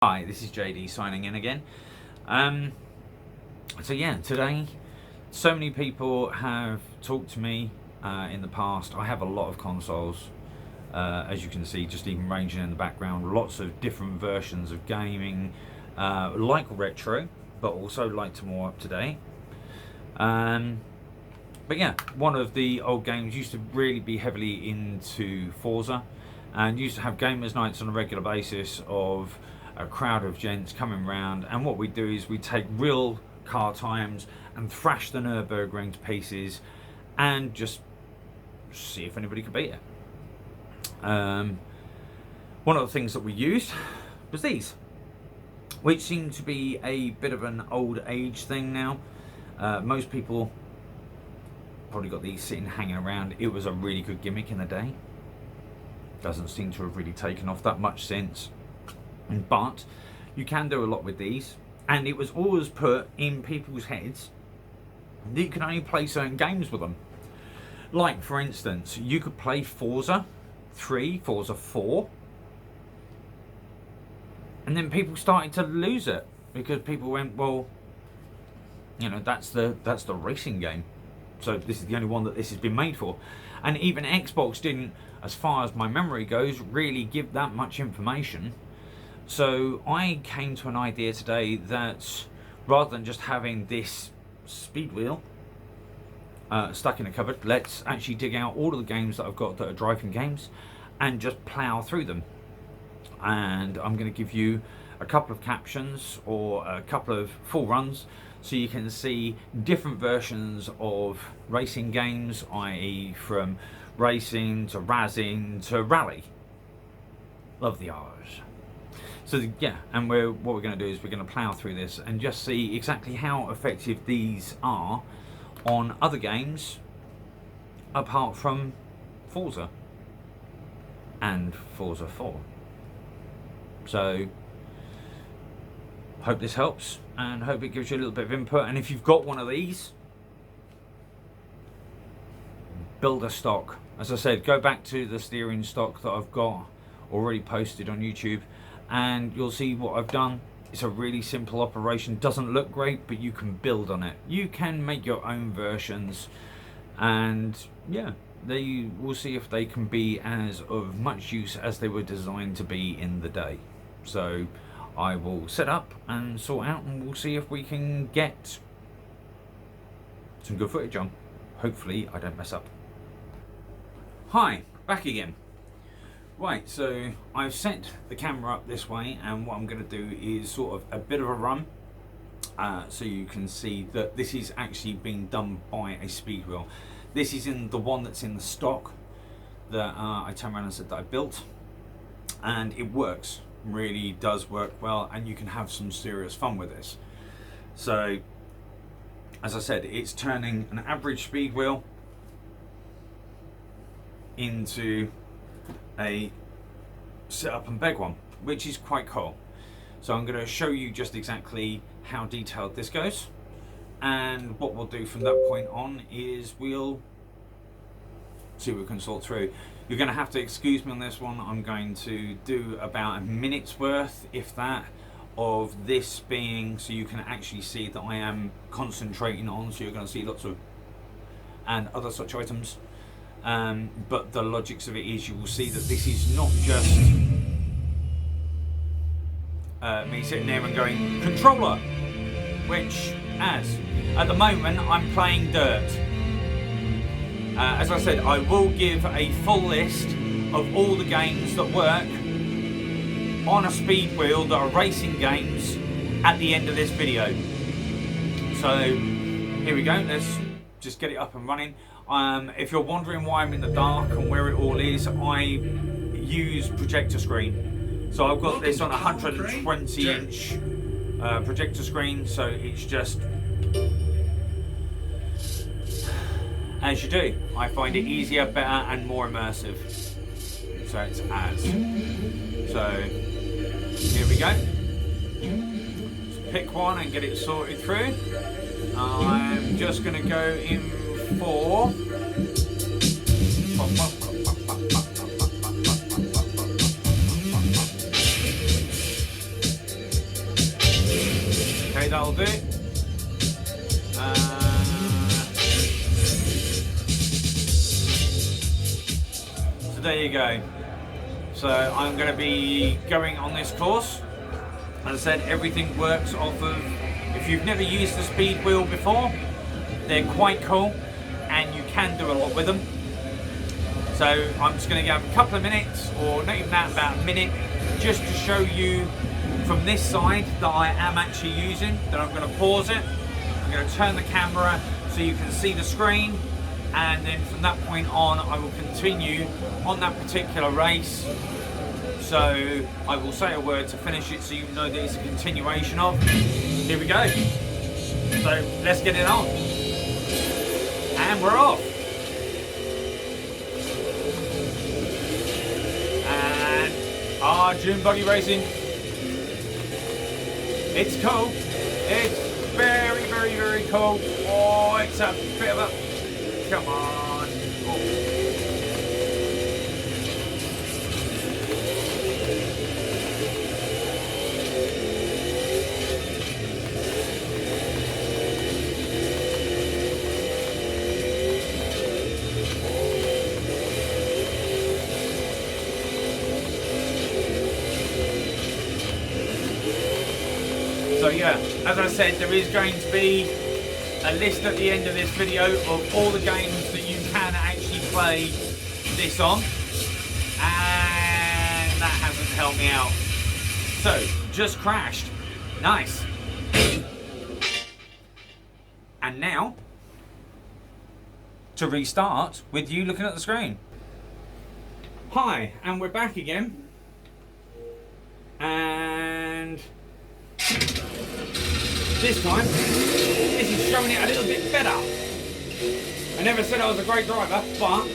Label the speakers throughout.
Speaker 1: Hi, this is JD signing in again. So yeah, today, so many people have talked to me in the past. I have a lot of consoles, as you can see, just even ranging in the background. Lots of different versions of gaming, like retro, but also like to more up to date. But yeah, one of the old games used to really be heavily into Forza, and used to have gamers nights on a regular basis of a crowd of gents coming round, and what we do is we take real car times and thrash the Nürburgring to pieces and just see if anybody could beat it. One of the things that we used was these, which seem to be a bit of an old age thing now. Most people probably got these sitting hanging around. It was a really good gimmick in the day. Doesn't seem to have really taken off that much since. But you can do a lot with these, and it was always put in people's heads that you can only play certain games with them. Like, for instance, you could play Forza 3, Forza 4, and then people started to lose it because people went, well, you know, that's the racing game, so this is the only one that this has been made for. And even Xbox didn't, as far as my memory goes, really give that much information. So I came to an idea today that rather than just having this speed wheel stuck in a cupboard, let's actually dig out all of the games that I've got that are driving games and just plough through them. And I'm going to give you a couple of captions or a couple of full runs so you can see different versions of racing games, i.e. from racing to razzing to rally. Love the R's. So yeah, and what we're going to do is we're going to plough through this and just see exactly how effective these are on other games apart from Forza and Forza 4. So hope this helps and hope it gives you a little bit of input. And if you've got one of these, build a stock. As I said, go back to the steering stock that I've got already posted on YouTube, and you'll see what I've done. It's a really simple operation. Doesn't look great, but you can build on it. You can make your own versions, and yeah, we'll see if they can be as of much use as they were designed to be in the day. So I will set up and sort out, and we'll see if we can get some good footage on. Hopefully I don't mess up. Hi, back again. Right, so I've set the camera up this way, and what I'm going to do is sort of a bit of a run so you can see that this is actually being done by a speed wheel. This is in the one that's in the stock that I turned around and said that I built, and it works, really does work well, and you can have some serious fun with this. So as I said, it's turning an average speed wheel into a sit up and beg one, which is quite cool. So I'm going to show you just exactly how detailed this goes, and what we'll do from that point on is we'll see what we can sort through. You're going to have to excuse me on this one. I'm going to do about a minute's worth, if that, of this being so you can actually see that I am concentrating on, so you're going to see lots of and other such items. But the logics of it is you will see that this is not just me sitting there and going controller, which as at the moment I'm playing Dirt. As I said, I will give a full list of all the games that work on a speed wheel that are racing games at the end of this video. So here we go, let's just get it up and running. If you're wondering why I'm in the dark and where it all is, I use projector screen. So I've got this on a 120 inch projector screen, so it's just as you do. I find it easier, better and more immersive. So it's as. So here we go. Let's pick one and get it sorted through. I'm just going to go in for Okay, that'll do it. So there you go. So I'm going to be going on this course. As I said, everything works off of, if you've never used the speed wheel before, they're quite cool and you can do a lot with them. So I'm just going to give a couple of minutes, or not even that, about a minute, just to show you from this side that I am actually using. Then I'm going to pause it. I'm going to turn the camera so you can see the screen, and then from that point on I will continue on that particular race. So I will say a word to finish it so you know that it's a continuation of. Here we go. So let's get it on. And we're off. And Dune Buggy Racing. It's cool. It's very, very, very cool. Oh, it's a bit of a... Come on. Oh. So yeah, as I said, there is going to be a list at the end of this video of all the games that you can actually play this on, and that hasn't helped me out. So, just crashed. Nice. And now, to restart with you looking at the screen. Hi, and we're back again. And this time, this is showing it a little bit better. I never said I was a great driver, but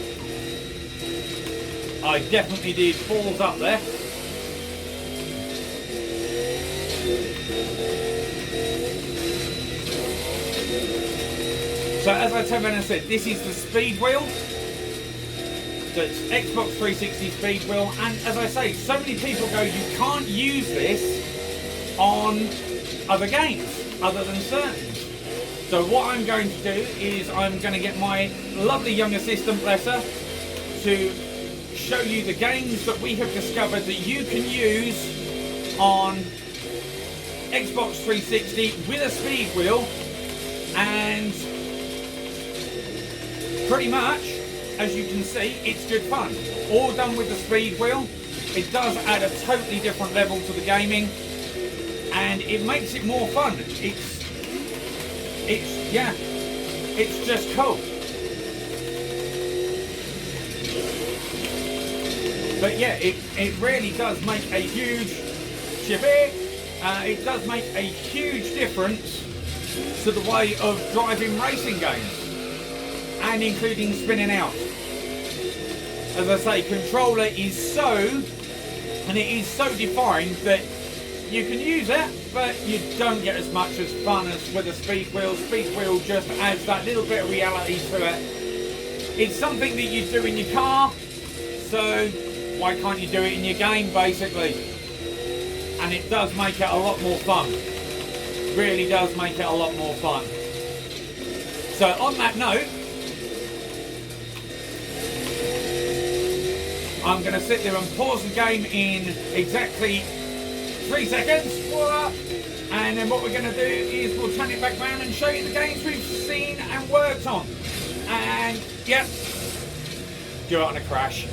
Speaker 1: I definitely did balls up there. So as I turned around and said, this is the speed wheel. So it's Xbox 360 speed wheel, and as I say, so many people go, you can't use this on other games other than certain. So what I'm going to do is I'm going to get my lovely young assistant, bless her, to show you the games that we have discovered that you can use on Xbox 360 with a speed wheel, and pretty much, as you can see, it's good fun. All done with the speed wheel. It does add a totally different level to the gaming, and it makes it more fun. It's just cool. But yeah, it really does make a huge it does make a huge difference to the way of driving racing games, and including spinning out. As I say, controller is so, and it is so defined that you can use it, but you don't get as much as fun as with a speed wheel. Speed wheel just adds that little bit of reality to it. It's something that you do in your car, so why can't you do it in your game, basically? And it does make it a lot more fun. Really does make it a lot more fun. So on that note, I'm going to sit there and pause the game in exactly 3 seconds. And then what we're going to do is we'll turn it back around and show you the games we've seen and worked on. And yep, do it on a crash.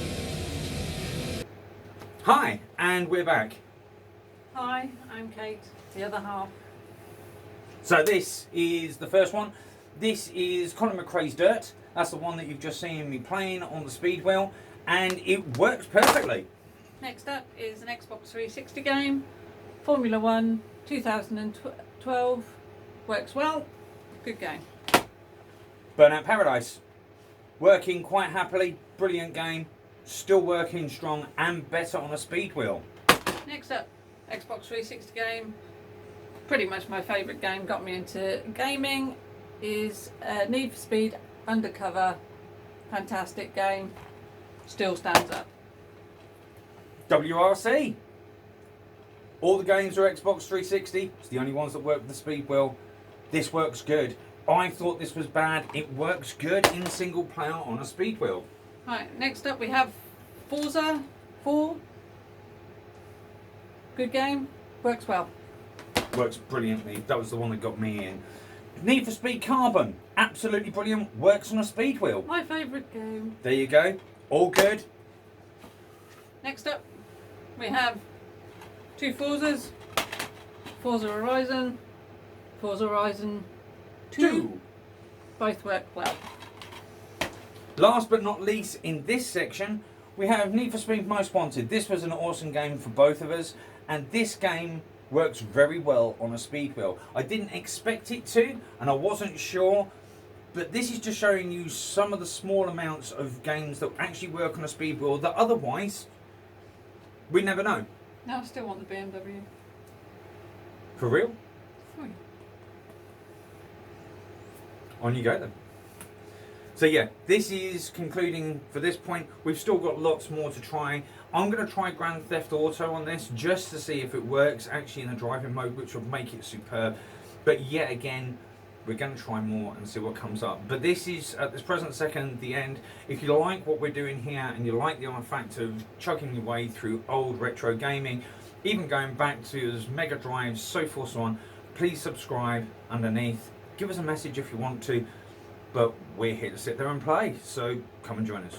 Speaker 1: Hi, and we're back.
Speaker 2: Hi, I'm Kate, the other half.
Speaker 1: So this is the first one. This is Colin McRae's Dirt. That's the one that you've just seen me playing on the speed wheel, and it works perfectly.
Speaker 2: Next up is an Xbox 360 game, Formula 1 2012. Works well, good game.
Speaker 1: Burnout Paradise. Working quite happily, brilliant game, still working strong and better on a speed wheel.
Speaker 2: Next up, Xbox 360 game, pretty much my favourite game, got me into gaming, is Need for Speed Undercover. Fantastic game, still stands up.
Speaker 1: WRC. All the games are Xbox 360. It's the only ones that work with the speed wheel. This works good. I thought this was bad. It works good in single player on a speed wheel.
Speaker 2: Right, next up we have Forza 4. Good game, works well.
Speaker 1: Works brilliantly. That was the one that got me in. Need for Speed Carbon. Absolutely brilliant. Works on a speed wheel.
Speaker 2: My favourite game.
Speaker 1: There you go. All good.
Speaker 2: Next up we have two Forzas. Forza Horizon, Forza Horizon 2. Both work well.
Speaker 1: Last but not least, in this section, we have Need for Speed Most Wanted. This was an awesome game for both of us, and this game works very well on a speed wheel. I didn't expect it to, and I wasn't sure, but this is just showing you some of the small amounts of games that actually work on a speed wheel that otherwise we never know.
Speaker 2: Now I still want the BMW.
Speaker 1: For real?
Speaker 2: Oh, yeah.
Speaker 1: On you go then. So yeah, this is concluding for this point. We've still got lots more to try. I'm going to try Grand Theft Auto on this just to see if it works actually in the driving mode, which would make it superb. But yet again, we're going to try more and see what comes up. But this is, at this present second, the end. If you like what we're doing here and you like the fact of chugging your way through old retro gaming, even going back to those Mega Drives, so forth, so on, please subscribe underneath. Give us a message if you want to. But we're here to sit there and play, so come and join us.